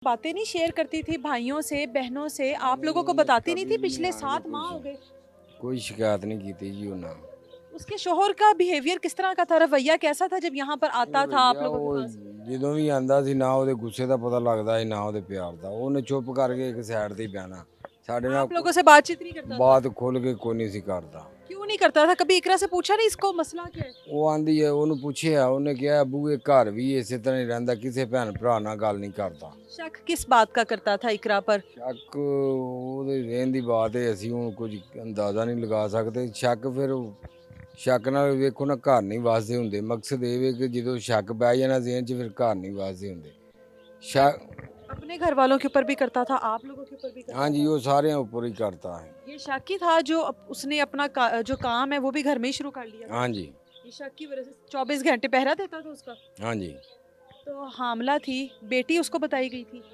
बातें नहीं शेयर करती थी भाइयों से, बहनों से, आप लोगों को बताती नहीं थी? पिछले 7 माह हो गए। कोई शिकायत नहीं की थी जी उन्हें। उसके शोहर का बिहेवियर किस तरह का था, रवैया कैसा था जब यहाँ पर आता था आप भैया लोगों के वो पास? ਜਦੋਂ ਵੀ ਆਂਦਾ ਸੀ ਨਾ ਉਹਦੇ ਗੁੱਸੇ ਦਾ ਪਤਾ ਲੱਗਦਾ ਸੀ ਨਾ ਉਹਦੇ ਪਿਆਰ ਦਾ। ਉਹਨੇ ਚੁੱਪ ਕਰਕੇ ਇੱਕ ਸਾਈਡ ਤੇ ਹੀ ਬਹਿਣਾ, ਸਾਡੇ ਨਾਲ आप लोगों से बातचीत नहीं करता था? ਬਾਤ ਖੁੱਲ ਕੇ ਕੋਈ ਨਹੀਂ ਸੀ ਕਰਦਾ। क्यों नहीं करता था? कभी इकरा से पूछा नहीं इसको मसला क्या है? ਉਹ ਆਂਦੀ ਹੈ, ਉਹਨੂੰ ਪੁੱਛਿਆ, ਉਹਨੇ ਕਿਹਾ ਅੱਬੂ ਇਹ ਘਰ ਵੀ ਇਸੇ ਤਰ੍ਹਾਂ ਹੀ ਰਹਿੰਦਾ, ਕਿਸੇ ਭੈਣ ਭਰਾ ਨਾਲ ਗੱਲ ਨਹੀਂ ਕਰਦਾ। शक किस बात का करता था इकरा पर? ਸ਼ੱਕ ਉਹਦੇ ਰਹਿਣ ਦੀ ਬਾਤ ਹੈ, ਅਸੀਂ ਹੁਣ ਕੁਝ ਅੰਦਾਜ਼ਾ ਨਹੀਂ ਲਗਾ ਸਕਦੇ। ਸ਼ੱਕ ਫਿਰ ਸ਼ੱਕ ਨਾਲ ਵੇਖੋ ਨਾ, ਘਰ ਨਹੀਂ ਵਸਦੇ ਹੁੰਦੇ। ਮਕਸਦ ਇਹ ਵੇ ਕਿ ਜਦੋਂ ਸ਼ੱਕ ਪੈ ਜਾਣਾ ਜ਼ਹਿਨ 'ਚ, ਫਿਰ ਘਰ ਨਹੀਂ ਵਸਦੇ ਹੁੰਦੇ। ਸ਼ੱਕ अपने घर वालों के ऊपर भी करता था, आप लोगों के ऊपर भी करता हाँ जी, था? वो सारे ऊपर ही करता है। ये शक ही था जो उसने अपना जो काम है वो भी घर में ही शुरू कर लिया? हाँ जी, ये शक की वजह से 24 घंटे पहरा देता था उसका? हाँ जी। तो हामला थी बेटी, उसको बताई गई थी?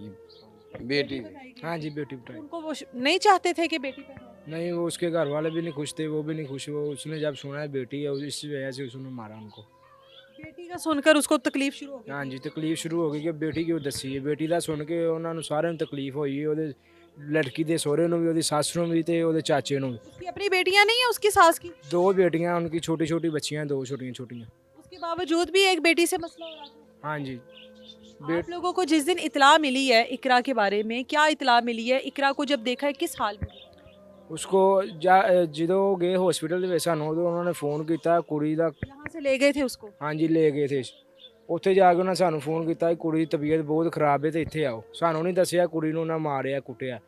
ये बेटी बताई गई हाँ थी। जी, बेटी बताई। उनको वो नहीं चाहते थे कि बेटी पैदा हो? नहीं, वो उसके घर वाले भी नहीं खुश थे, वो भी नहीं खुश। वो उसने जब सुना है बेटी है, इस वजह से उसने मारा उनको। बेटी का सुनकर उसको तकलीफ शुरू हो गई? हाँ जी, तकलीफ शुरू हो गई कि बेटी क्यों दसी है। बेटी ਦਾ ਸੁਣ ਕੇ ਉਹਨਾਂ ਨੂੰ ਸਾਰਿਆਂ ਨੂੰ ਤਕਲੀਫ ਹੋਈ। ਉਹਦੇ ਲੜਕੀ ਦੇ ਸਹੁਰੇ ਨੂੰ ਵੀ, ਉਹਦੀ ਸੱਸ ਨੂੰ ਵੀ ਤੇ ਉਹਦੇ ਚਾਚੇ ਨੂੰ ਵੀ। उसकी अपनी बेटियां नहीं है उसकी सास की? दो बेटियां उनकी, छोटी छोटी बच्चियां, दो छोटियां छोटियां। उसके बावजूद भी एक बेटी से मसला हो रहा था? हाँ जी। आप लोगों को जिस दिन इतला मिली है इकरा के बारे में, क्या इतला मिली है? इकरा को जब देखा है किस हाल में? उसको ਜਦੋਂ ਗਏ ਹਸਪੀਟਲ ਦੇ ਵਿੱਚ ਸਾਨੂੰ ਉਦੋਂ ਉਹਨਾਂ ਨੇ ਫੋਨ ਕੀਤਾ ਕੁੜੀ ਦਾ। यहाँ से ले गए थे उसको? हाँ जी, ले गए थे। ਉੱਥੇ ਜਾ ਕੇ ਉਹਨਾਂ ਸਾਨੂੰ ਫੋਨ ਕੀਤਾ ਕਿ ਕੁੜੀ ਦੀ ਤਬੀਅਤ ਬਹੁਤ ਖਰਾਬ ਹੈ ਤੇ ਇੱਥੇ ਆਓ। ਸਾਨੂੰ ਨਹੀਂ ਦੱਸਿਆ ਕੁੜੀ ਨੂੰ ਉਹਨਾਂ ਮਾਰਿਆ ਕੁੱਟਿਆ।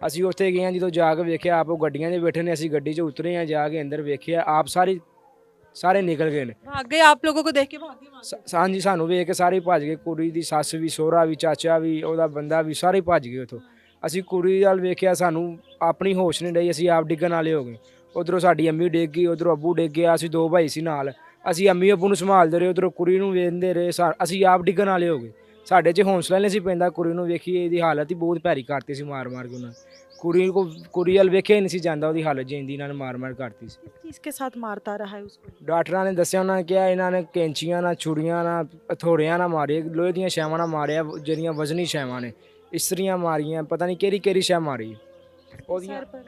ਅਸੀਂ ਉੱਥੇ ਗਏ ਹਾਂ, ਜਦੋਂ ਜਾ ਕੇ ਵੇਖਿਆ ਆਪ ਉਹ ਗੱਡੀਆਂ 'ਚ ਬੈਠੇ ਨੇ। ਅਸੀਂ ਗੱਡੀ 'ਚ ਉਤਰੇ ਹਾਂ, ਜਾ ਕੇ ਅੰਦਰ ਵੇਖਿਆ ਆਪ ਸਾਰੇ ਨਿਕਲ ਗਏ ਨੇ। भाग गए आप लोगों को देख के? भाग गए वहाँ से? ਹਾਂਜੀ, ਸਾਨੂੰ ਵੇਖ ਕੇ ਸਾਰੇ ਭੱਜ ਗਏ। ਕੁੜੀ ਦੀ ਸੱਸ ਵੀ, ਸਹੁਰਾ ਵੀ, ਚਾਚਾ ਵੀ, ਉਹਦਾ ਬੰਦਾ ਵੀ, ਸਾਰੇ ਭੱਜ ਗਏ ਉੱਥੋਂ। ਅਸੀਂ ਕੁੜੀ ਵੱਲ ਵੇਖਿਆ, ਸਾਨੂੰ ਆਪਣੀ ਹੋਸ਼ ਨਹੀਂ ਰਹੀ। ਅਸੀਂ ਆਪ ਡਿੱਗਣ ਵਾਲੇ ਹੋ ਗਏ। ਉਧਰੋਂ ਸਾਡੀ ਅੰਮੀ ਡਿੱਗ ਗਈ, ਉਧਰੋਂ ਅੱਬੂ ਡਿੱਗ ਗਿਆ। ਅਸੀਂ ਦੋ ਭਾਈ ਸੀ ਨਾਲ। ਅਸੀਂ ਅੰਮੀ ਅੱਬੂ ਨੂੰ ਸੰਭਾਲਦੇ ਰਹੇ, ਉਧਰੋਂ ਕੁੜੀ ਨੂੰ ਵੇਖਦੇ ਰਹੇ। ਅਸੀਂ ਆਪ ਡਿੱਗਣ ਵਾਲੇ ਹੋ ਗਏ। ਸਾਡੇ 'ਚ ਹੌਸਲਾ ਨਹੀਂ ਸੀ ਪੈਂਦਾ। ਕੁੜੀ ਨੂੰ ਵੇਖੀਏ, ਇਹਦੀ ਹਾਲਤ ਹੀ ਬਹੁਤ ਭੈੜੀ ਕਰਤੀ ਸੀ ਮਾਰ ਮਾਰ ਕੇ ਉਹਨਾਂ ਨੇ। ਕੁੜੀ ਵੱਲ ਵੇਖਿਆ ਹੀ ਨਹੀਂ ਸੀ ਜਾਂਦਾ, ਉਹਦੀ ਹਾਲਤ ਜਿੰਦੀ ਇਹਨਾਂ ਨੇ ਮਾਰ ਮਾਰ ਕਰਤੀ ਸੀ। किस चीज के साथ मारता रहा है उसको? ਡਾਕਟਰਾਂ ਨੇ ਦੱਸਿਆ, ਉਹਨਾਂ ਨੇ ਕਿਹਾ ਇਹਨਾਂ ਨੇ ਕੈਂਚੀਆਂ ਨਾਲ, ਛੁਰੀਆਂ ਨਾਲ, ਹਥੌੜਿਆਂ ਨਾਲ ਮਾਰੇ, ਲੋਹੇ ਦੀਆਂ ਛੈਵਾਂ ਨਾਲ ਮਾਰਿਆ, ਜਿਹੜੀਆਂ ਵਜ਼ਨੀ ਛੈਵਾਂ ਨੇ। ਇਸਤਰੀਆਂ ਮਾਰੀਆਂ, ਪਤਾ ਨਹੀਂ ਕਿਹੜੀ ਕਿਹੜੀ ਛੈ ਮਾਰੀ। ਉਹਦੀਆਂ सर पर?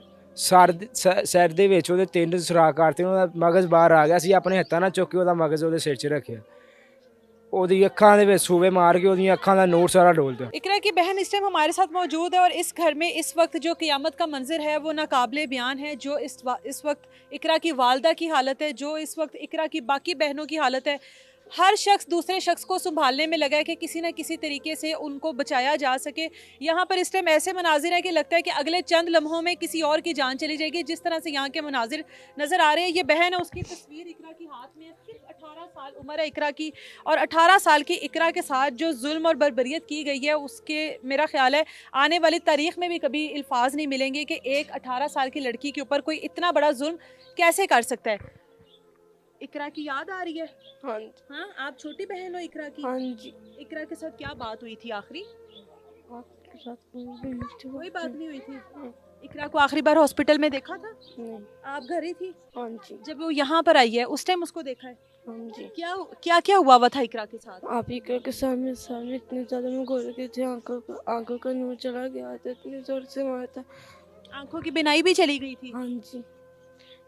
ਸਿਰ ਦੇ ਵਿੱਚ ਉਹਦੇ 3 ਸੁਰਾਖ ਕਰਤੇ। ਉਹਦਾ ਮਗਜ਼ ਬਾਹਰ ਆ ਗਿਆ। ਅਸੀਂ ਆਪਣੇ ਹੱਥਾਂ ਨਾਲ ਚੁੱਕ ਕੇ ਉਹਦਾ ਮਗਜ਼ ਉਹਦੇ ਸਿਰ 'ਚ ਰੱਖਿਆ। ਉਹਦੀ ਅੱਖਾਂ ਦੇ ਵਿੱਚ ਸੂਵੇ ਮਾਰ ਕੇ ਉਹਦੀਆਂ ਅੱਖਾਂ ਦਾ ਨੋਟ ਸਾਰਾ ਡੋਲਤਾ। इकरा की बहन इस टाइम हमारे साथ मौजूद है और इस घर में इस वक्त जो क़यामत का मंजर है वो नाकाबिले बयान है। जो इस वक्त इकरा की वालदा की हालत है, जो इस वक्त इकरा की बाकी बहनों की हालत है। हर शख्स दूसरे शख्स को संभालने में लगा है कि किसी न किसी तरीके से उनको बचाया जा सके। यहाँ पर इस टाइम ऐसे मनाजिर है कि लगता है कि अगले चंद लम्हों में किसी और की जान चली जाएगी। जिस तरह से यहाँ के मनाजिर नज़र आ रहे हैं, ये बहन है, उसकी तस्वीर इकरा की हाथ में है। सिर्फ 18 साल उम्र है इकरा की, और 18 साल की इकरा के साथ जो जुल्म और बर्बरियत की गई है, उसके मेरा ख्याल है आने वाली तारीख में भी कभी अल्फाज नहीं मिलेंगे कि एक 18 साल की लड़की के ऊपर कोई इतना बड़ा जुल्म कैसे कर सकता है। इकरा की याद आ रही है? हाँ जी। हाँ, आप छोटी बहन हो इकरा की? हाँ जी। इकरा के साथ क्या बात हुई थी आखिरी? आपके साथ कोई कोई बात नहीं हुई थी? नहीं। इकरा को आखिरी बार हॉस्पिटल में देखा था? नहीं। आप घर ही थी हाँ जी। जब वो यहाँ पर आई है? उस टाइम उसको देखा है? हाँ जी। क्या क्या क्या हुआ था इकरा के साथ? आप ही के सामने सामने इतने ज़्यादा में घोल गए थे, आंखों का नूर चला गया था, इतने ज़ोर से मारा था। आंखों की बिनाई भी चली गई थी? हाँ जी।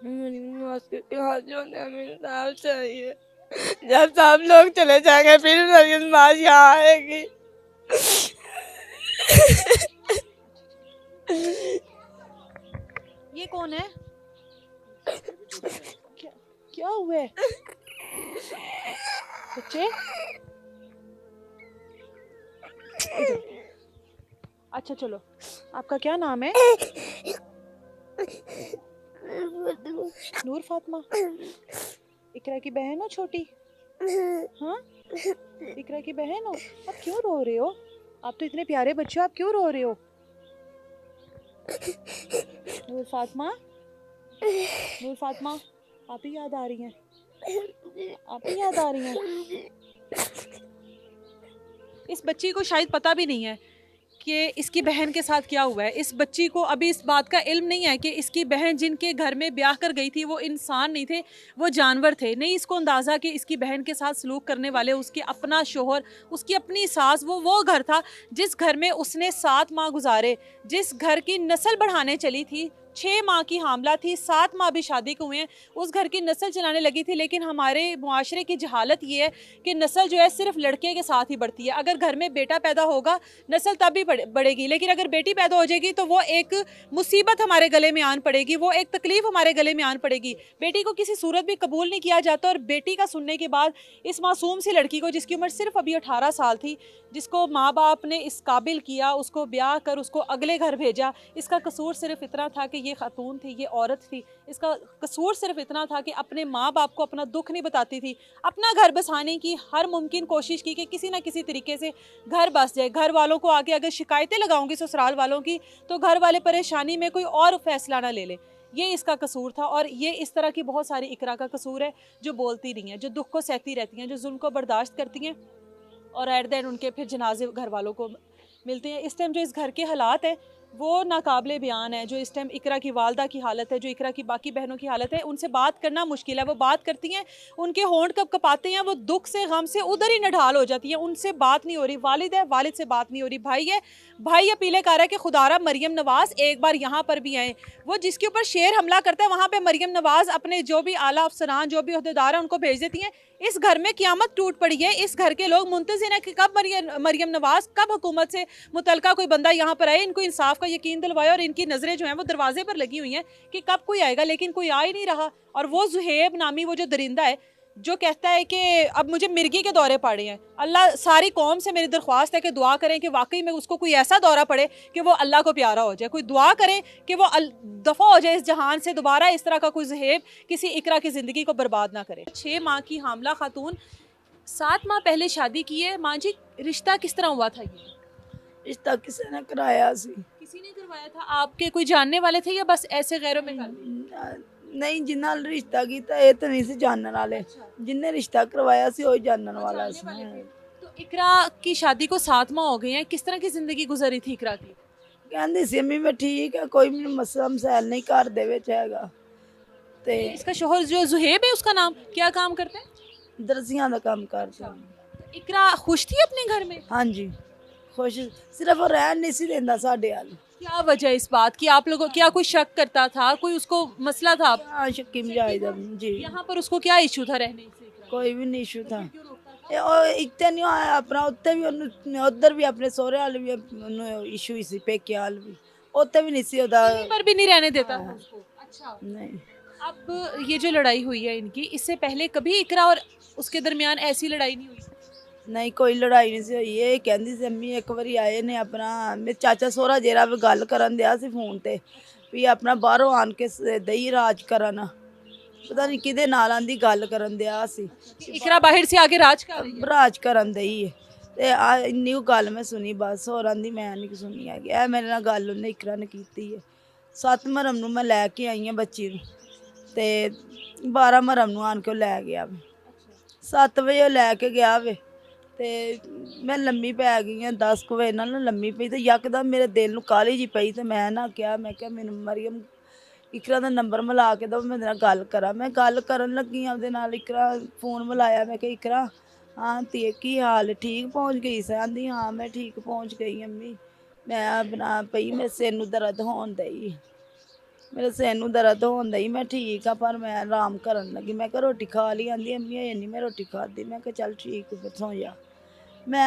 मेरी नमाज के हाथ जोड़ने हमें इंसाफ चाहिए। जब सब लोग चले जाएंगे फिर मेरी नमाज यहाँ आएगी। ये कौन है? क्या क्या हुआ है बच्चे? इधर। अच्छा चलो, आपका क्या नाम है? नूर फातिमा। इकरा की बहन हो छोटी? हाँ, इकरा की बहन हो। आप क्यों रो रहे हो? आप तो इतने प्यारे बच्चे हो, आप क्यों रो रहे हो? नूर फातिमा, नूर फातिमा, आप ही याद आ रही हैं? आप ही याद आ रही हैं? इस बच्ची को शायद पता भी नहीं है कि इसकी बहन के साथ क्या हुआ है। इस बच्ची को अभी इस बात का इल्म नहीं है कि इसकी बहन जिनके घर में ब्याह कर गई थी वो इंसान नहीं थे, वो जानवर थे। नहीं इसको अंदाज़ा कि इसकी बहन के साथ सलूक करने वाले उसके अपना शोहर, उसकी अपनी सास, वो घर था जिस घर में उसने 7 माह गुजारे, जिस घर की नस्ल बढ़ाने चली थी। 6 माह की हामला थी, 7 माह भी शादी को हुए हैं, उस घर की नस्ल चलाने लगी थी। लेकिन हमारे मुआशरे की जहालत ये है कि नस्ल जो है सिर्फ लड़के के साथ ही बढ़ती है। अगर घर में बेटा पैदा होगा नस्ल तब भी बढ़ेगी, लेकिन अगर बेटी पैदा हो जाएगी तो वो एक मुसीबत हमारे गले में आन पड़ेगी, वो एक तकलीफ हमारे गले में आन पड़ेगी। बेटी को किसी सूरत भी कबूल नहीं किया जाता। और बेटी का सुनने के बाद इस मासूम सी लड़की को, जिसकी उम्र सिर्फ अभी 18 साल थी, जिसको माँ बाप ने इस काबिल किया, उसको ब्याह कर उसको अगले घर भेजा, इसका कसूर सिर्फ इतना था कि ये खातून थी, ये औरत थी। इसका कसूर सिर्फ इतना था कि अपने माँ बाप को अपना दुख नहीं बताती थी, अपना घर बसाने की हर मुमकिन कोशिश की कि किसी ना किसी तरीके से घर बस जाए। घर वालों को आगे अगर शिकायतें लगाऊंगी ससुराल वालों की तो घर वाले परेशानी में कोई और फैसला ना ले ले। ये इसका कसूर था। और ये इस तरह की बहुत सारी इकरा का कसूर है जो बोलती नहीं है, जो दुख को सहती रहती हैं, जो जुल्म को बर्दाश्त करती हैं और एट द एंड उनके फिर जनाजे घर वालों को मिलते हैं। इस टाइम जो इस घर के हालात है वो नाकाबिले बयान है। जो इस टाइम इकरा की वालदा की हालत है, जो इकरा की बाकी बहनों की हालत है, उनसे बात करना मुश्किल है। वो बात करती हैं, उनके होंठ कब कपाते हैं, वो दुख से गम से उधर ही नढाल हो जाती हैं, उनसे बात नहीं हो रही। वालिद है, वालिद से बात नहीं हो रही। भाई है, भाई अपीलें कर रहा है कि खुदारा मरियम नवाज़ एक बार यहाँ पर भी आए। वो जिसके ऊपर शेर हमला करता है वहाँ पर मरियम नवाज़ अपने जो भी आला अफसरान, जो भी अहदेदार हैं, उनको भेज देती हैं। इस घर में क़यामत टूट पड़ी है। इस घर के लोग मुंतज़िर हैं कि कब मरियम नवाज़, कब हुकूमत से मुतलका कोई बंदा यहाँ पर आए, इनको इंसाफ का यकीन दिलवाए। और इनकी नज़रें जो हैं वो दरवाजे पर लगी हुई हैं कि कब कोई आएगा, लेकिन कोई आ ही नहीं रहा। और वो जुहेब नामी वो जो दरिंदा है जो कहता है कि अब मुझे मिर्गी के दौरे पड़े हैं, अल्लाह सारी कौम से मेरी दरख्वास्त है कि दुआ करें कि वाकई में उसको कोई ऐसा दौरा पड़े कि वो अल्लाह को प्यारा हो जाए। कोई दुआ करे कि वो दफ़ा हो जाए इस जहान से, दोबारा इस तरह का कोई जहेब किसी इकरा की ज़िंदगी को बर्बाद ना करे। 6 माह की हामला खातून, 7 माह पहले शादी की है। माँ जी, रिश्ता किस तरह हुआ था? ये रिश्ता किसी ने कराया सी? किसी ने करवाया था? आपके कोई जानने वाले थे या बस ऐसे गैरों में कर? नहीं, जिन्ना रिश्ता किया ये तो नहीं सी जानने वाले, जिन्ने रिश्ता करवाया सी वही जानने वाला सी। तो इकरा की शादी को 7 माह हो गए हैं, किस तरह की जिंदगी गुजरी थी इकरा की? कहंदी सी अम्मी मैं ठीक है, कोई भी मसला मसैल नहीं घर दे विच हैगा। ते इसका शोहर जो जुहेब है, उसका नाम क्या काम करता है? दर्जियां दा काम करदा। इकरा खुश थी अपने घर में? हाँ जी, खुश। सिर्फ वो रहन नहीं सी देंदा साडे वाल। क्या वजह इस बात की? आप लोगों क्या कोई शक करता था, कोई उसको मसला था? हाँ, शक्की मुजाहिद जी। यहाँ पर उसको क्या इशू था रहने से? कोई भी नहीं इशू था। इतने नहीं आया अपना, उत्ते भी उधर भी अपने सोहरे वाल भी इशू ही सी, पेके वाल भी उत्ते भी नहीं सी ओदा, पर भी नहीं रहने देता था उसको। अच्छा, नहीं। अब ये जो लड़ाई हुई है इनकी, इससे पहले कभी इकरा और उसके दरमियान ऐसी लड़ाई नहीं हुई? नहीं, कोई लड़ाई नहीं सी होई। ये कहंदी सी अम्मी एक बारी आए ने अपना मेरे चाचा सोहरा जेरा भी गल करन दिया सी फोन ते भी अपना बाहरों आन के दई राज करन, पता नहीं किदे नाल आंदी गल करन दिया सी। इकरा बाहर से आके राज कर रही है? राज करन दई है ते इन्नी गल मैं सुनी, बस होर आंदी मैं नहीं सुनी है। ए मेरे नाल गल उन्हें इकरा ने कीती है। 7 मुहर्रम नूं मैं लैके आई हां बच्ची नूं ते 12 मुहर्रम नूं आन के लै गया वे। 7 बजे लैके गया वे ते मैं लम्मी पै गई हाँ। 10 बजे नाल लम्मी पई ते यकदम मेरे दिल नूं काली जी पई ते मैं ना क्या, मैं क्या मैनूं मरियम इकरा दा नंबर मिला के दो, मैं नाल गल करा। मैं गल करन लगी हाँ उहदे नाल, इकरा फोन मिलाया। मैं कहा इकरा हाँ धीए की हाल, ठीक पहुँच गई सी? आंदी हाँ मैं ठीक पहुँच गई अम्मी। मैं अपना पई मेरे सिर नूं दर्द होण दई, मेरे सिर नूं दर्द होण दई, मैं ठीक हाँ पर मैं आराम करन लगी। मैं कहा रोटी खा ली? आंदी अम्मी अजे नहीं मैं रोटी खाधी। मैं कहा चल ठीक है फिर सौ जा।